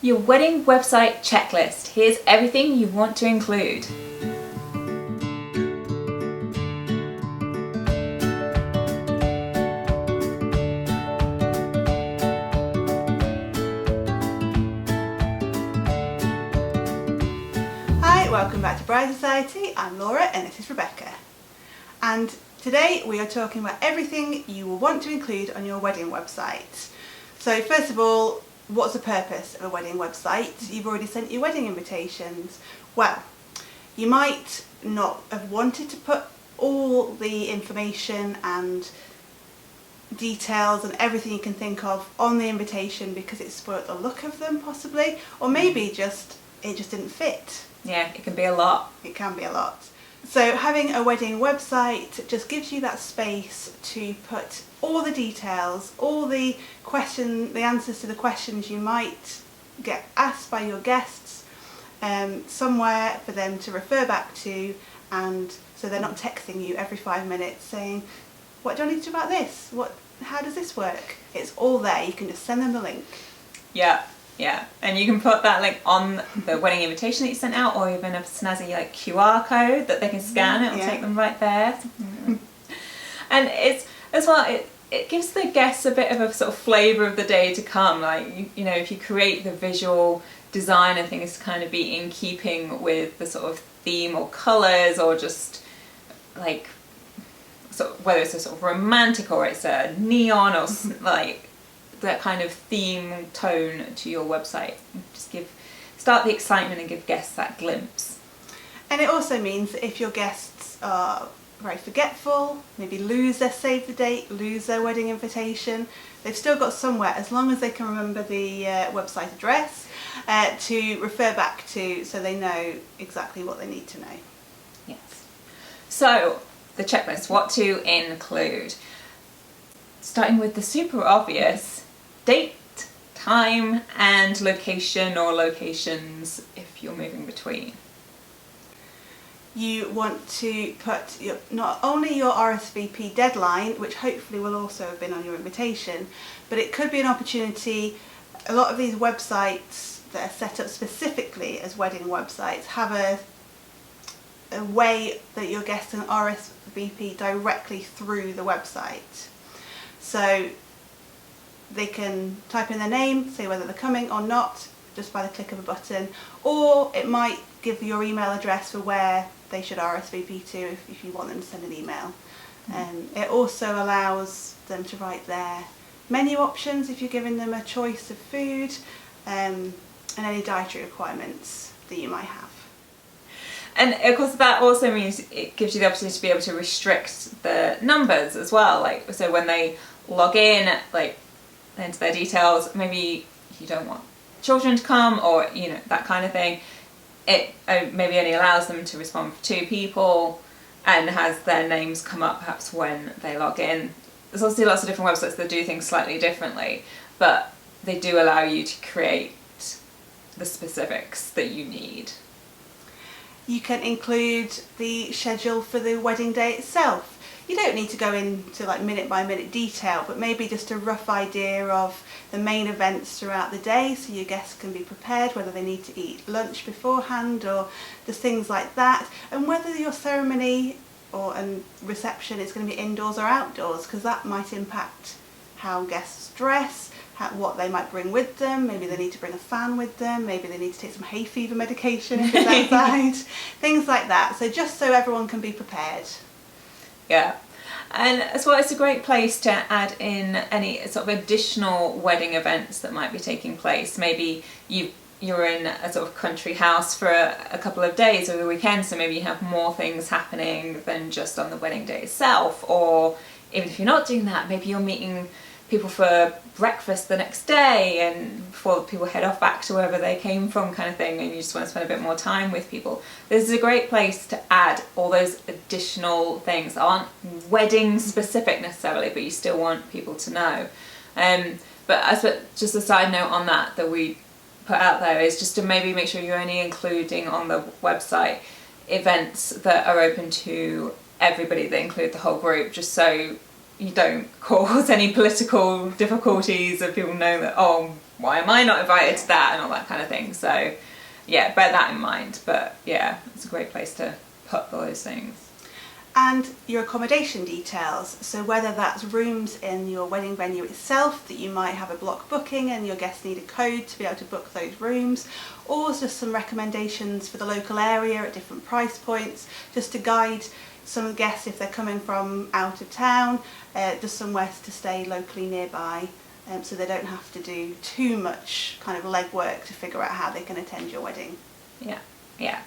Your wedding website checklist. Here's everything you want to include. Hi, welcome back to Bride Society. I'm Laura and this is Rebecca. And today we are talking about everything you will want to include on your wedding website. So first of all, what's the purpose of a wedding website? You've already sent your wedding invitations. Well, you might not have wanted to put all the information and details and everything you can think of on the invitation because it spoiled the look of them possibly, or maybe it just didn't fit. Yeah, it can be a lot. It can be a lot. So having a wedding website just gives you that space to put all the details, all the answers to the questions you might get asked by your guests, somewhere for them to refer back to, and so they're not texting you every 5 minutes saying, what do I need to do about this? How does this work? It's all there. You can just send them the link. Yeah, and you can put that link on the wedding invitation that you sent out, or even a snazzy QR code that they can scan. It'll take them right there. And it's as well. It gives the guests a bit of a sort of flavour of the day to come. Like you know, if you create the visual design and things to kind of be in keeping with the sort of theme or colours, or just like whether it's a sort of romantic or it's a neon or like that kind of theme tone to your website. Just start the excitement and give guests that glimpse. And it also means that if your guests are very forgetful, maybe lose their save the date, lose their wedding invitation, they've still got somewhere, as long as they can remember the website address, to refer back to, so they know exactly what they need to know. Yes. So, the checklist, what to include. Starting with the super obvious, date, time, and location or locations if you're moving between. You want to put not only your RSVP deadline, which hopefully will also have been on your invitation, but it could be an opportunity. A lot of these websites that are set up specifically as wedding websites have a way that your guests can RSVP directly through the website. So they can type in their name, say whether they're coming or not, just by the click of a button, or it might give your email address for where they should RSVP to if you want them to send an email. It also allows them to write their menu options if you're giving them a choice of food, and any dietary requirements that you might have. And of course that also means it gives you the opportunity to be able to restrict the numbers as well. Like, so when they log in, like, into their details, maybe you don't want children to come, or you know, that kind of thing. It maybe only allows them to respond for 2 people and has their names come up perhaps when they log in. There's also lots of different websites that do things slightly differently, but they do allow you to create the specifics that you need. You can include the schedule for the wedding day itself. You don't need to go into like minute by minute detail, but maybe just a rough idea of the main events throughout the day so your guests can be prepared, whether they need to eat lunch beforehand or just things like that, and whether your ceremony and reception is going to be indoors or outdoors, because that might impact how guests dress, what they might bring with them. Maybe they need to bring a fan with them, maybe they need to take some hay fever medication if it's outside, things like that. So just so everyone can be prepared. Yeah, and as well, it's a great place to add in any sort of additional wedding events that might be taking place. Maybe you're in a sort of country house for a couple of days over the weekend, so maybe you have more things happening than just on the wedding day itself. Or even if you're not doing that, maybe you're meeting people for breakfast the next day and before people head off back to wherever they came from, kind of thing, and you just want to spend a bit more time with people. This is a great place to add all those additional things that aren't wedding specific necessarily, but you still want people to know. But I suppose just a side note on that we put out there is just to maybe make sure you're only including on the website events that are open to everybody, that include the whole group, just so you don't cause any political difficulties, and people know that, oh, why am I not invited to that, and all that kind of thing. So yeah, bear that in mind. But yeah, it's a great place to put those things. And your accommodation details, so whether that's rooms in your wedding venue itself, that you might have a block booking and your guests need a code to be able to book those rooms, or just some recommendations for the local area at different price points, just to guide some guests if they're coming from out of town, just somewhere to stay locally nearby, so they don't have to do too much kind of legwork to figure out how they can attend your wedding. Yeah.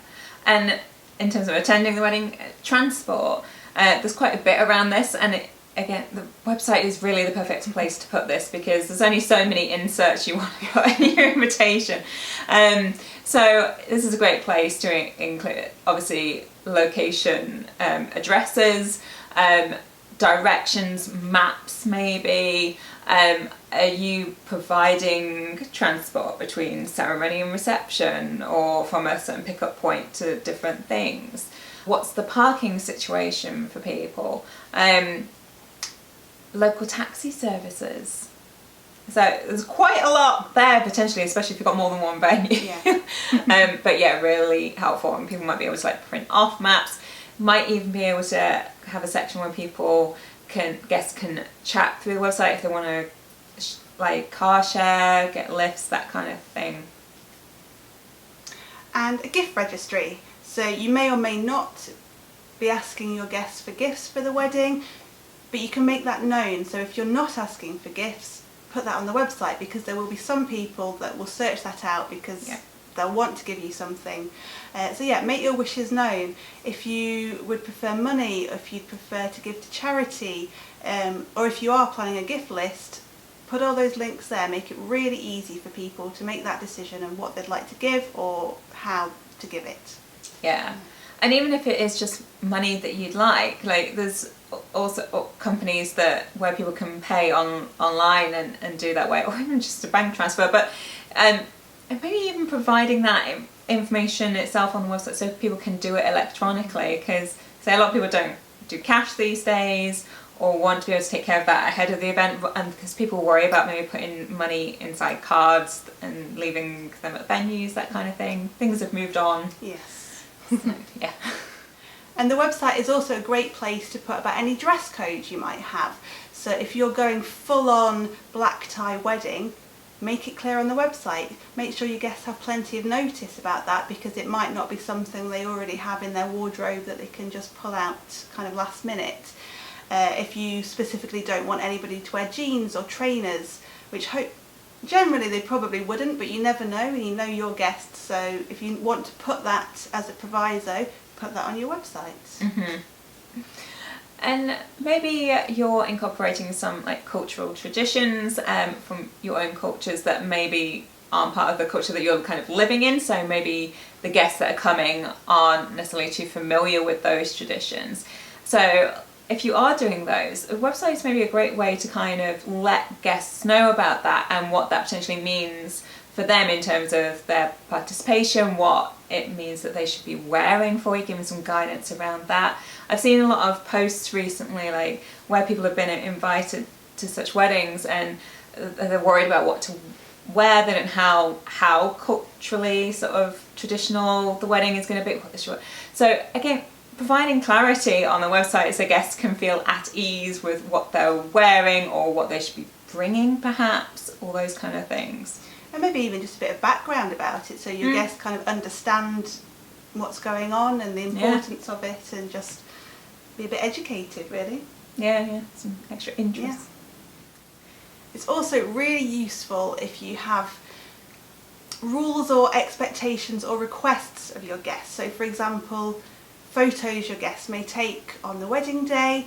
And in terms of attending the wedding, transport, there's quite a bit around this, and again, the website is really the perfect place to put this, because there's only so many inserts you want to put in your invitation. So this is a great place to include, obviously, location, addresses, directions, maps maybe. Are you providing transport between ceremony and reception, or from a certain pickup point to different things? What's the parking situation for people? Local taxi services. So there's quite a lot there potentially, especially if you've got more than one venue. Yeah. But yeah, really helpful, and people might be able to like print off maps. Might even be able to have a section where guests can chat through the website if they want to like car share, get lifts, that kind of thing. And a gift registry. So you may or may not be asking your guests for gifts for the wedding, but you can make that known. So if you're not asking for gifts, put that on the website, because there will be some people that will search that out because they'll want to give you something. So yeah, make your wishes known. If you would prefer money, if you'd prefer to give to charity, or if you are planning a gift list, put all those links there. Make it really easy for people to make that decision on what they'd like to give or how to give it. Yeah. And even if it is just money that you'd like there's also companies where people can pay online and do that way, or even just a bank transfer. But and maybe even providing that information itself on the website so people can do it electronically, because say a lot of people don't do cash these days, or want to be able to take care of that ahead of the event, and because people worry about maybe putting money inside cards and leaving them at venues, that kind of thing. Things have moved on. Yes. So, yeah. And the website is also a great place to put about any dress codes you might have. So if you're going full on black tie wedding, make it clear on the website. Make sure your guests have plenty of notice about that, because it might not be something they already have in their wardrobe that they can just pull out kind of last minute. If you specifically don't want anybody to wear jeans or trainers, which generally they probably wouldn't, but you never know, and you know your guests, so if you want to put that as a proviso, put that on your website. Mm-hmm. And maybe you're incorporating some like cultural traditions from your own cultures that maybe aren't part of the culture that you're kind of living in, so maybe the guests that are coming aren't necessarily too familiar with those traditions. So if you are doing those, a website is maybe a great way to kind of let guests know about that and what that potentially means for them in terms of their participation, what it means that they should be wearing for you, giving some guidance around that. I've seen a lot of posts recently like where people have been invited to such weddings and they're worried about what to wear, they don't know how culturally sort of traditional the wedding is going to be. So again, providing clarity on the website so guests can feel at ease with what they're wearing or what they should be bringing perhaps, all those kind of things. And maybe even just a bit of background about it, so your guests kind of understand what's going on and the importance of it, and just be a bit educated, really. Yeah, some extra interest. Yeah. It's also really useful if you have rules or expectations or requests of your guests. So for example, photos your guests may take on the wedding day.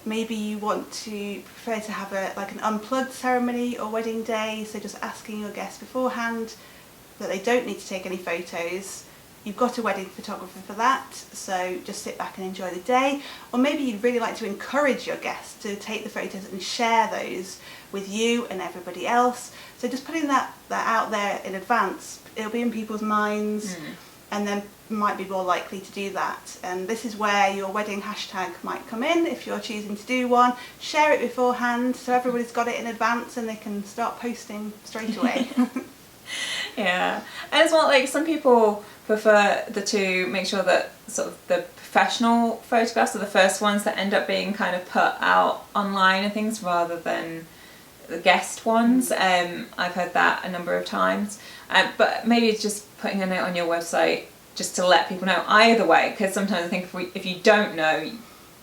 Maybe you want to prefer to have an unplugged ceremony or wedding day, so just asking your guests beforehand that they don't need to take any photos. You've got a wedding photographer for that, so just sit back and enjoy the day. Or maybe you'd really like to encourage your guests to take the photos and share those with you and everybody else. So just putting that out there in advance, it'll be in people's minds. and then might be more likely to do that. And this is where your wedding hashtag might come in. If you're choosing to do one, share it beforehand so everybody's got it in advance and they can start posting straight away. Yeah, and as well, like some people prefer to make sure that sort of the professional photographs are the first ones that end up being kind of put out online and things, rather than the guest ones. I've heard that a number of times, but maybe it's just putting a note on your website just to let people know either way, because sometimes I think if you don't know,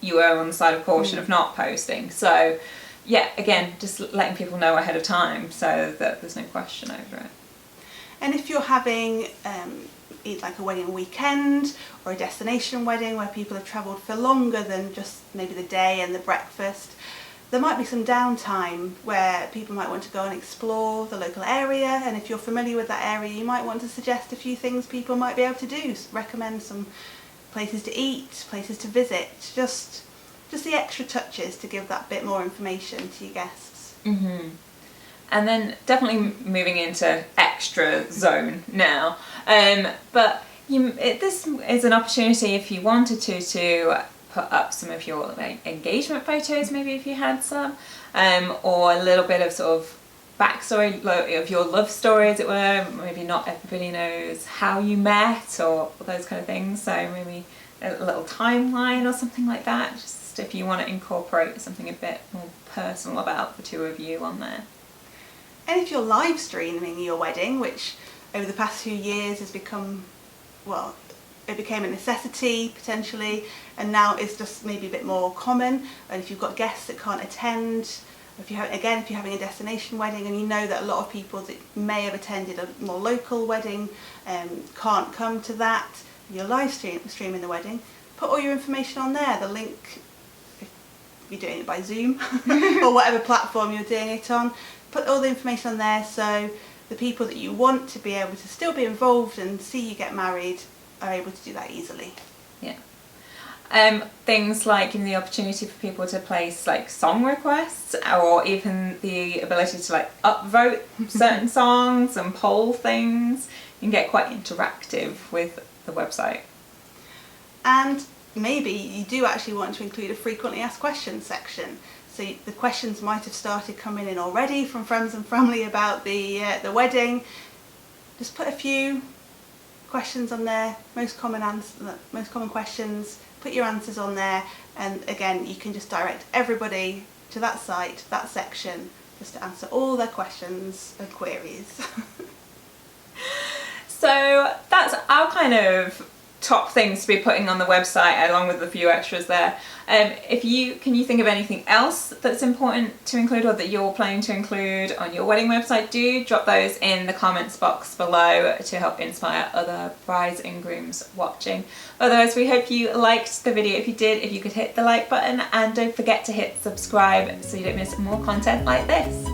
you are on the side of caution of not posting. So yeah, again, just letting people know ahead of time so that there's no question over it. And if you're having like a wedding weekend or a destination wedding where people have travelled for longer than just maybe the day and the breakfast, there might be some downtime where people might want to go and explore the local area, and if you're familiar with that area you might want to suggest a few things people might be able to do, recommend some places to eat, places to visit, just the extra touches to give that bit more information to your guests. Mm-hmm. And then definitely moving into extra zone now. But this is an opportunity if you wanted to put up some of your engagement photos, maybe if you had some, or a little bit of sort of backstory of your love story, as it were. Maybe not everybody knows how you met or those kind of things, so maybe a little timeline or something like that, just if you want to incorporate something a bit more personal about the two of you on there. And if you're live streaming your wedding, which over the past few years has become, well, it became a necessity potentially, and now it's just maybe a bit more common. And if you've got guests that can't attend, if you're having a destination wedding and you know that a lot of people that may have attended a more local wedding can't come to that, you're live streaming the wedding, put all your information on there, the link, if you're doing it by Zoom or whatever platform you're doing it on. Put all the information on there so the people that you want to be able to still be involved and see you get married are able to do that easily. Yeah. Things like giving the opportunity for people to place like song requests, or even the ability to like upvote certain songs and poll things. You can get quite interactive with the website. And maybe you do actually want to include a frequently asked questions section. So the questions might have started coming in already from friends and family about the wedding. Just put a few questions on there, most common questions. Put your answers on there, and again, you can just direct everybody to that site, that section, just to answer all their questions and queries. So that's our kind of top things to be putting on the website, along with a few extras there. Can you think of anything else that's important to include, or that you're planning to include on your wedding website? Do drop those in the comments box below to help inspire other brides and grooms watching. Otherwise, we hope you liked the video. If you did, if you could hit the like button, and don't forget to hit subscribe so you don't miss more content like this.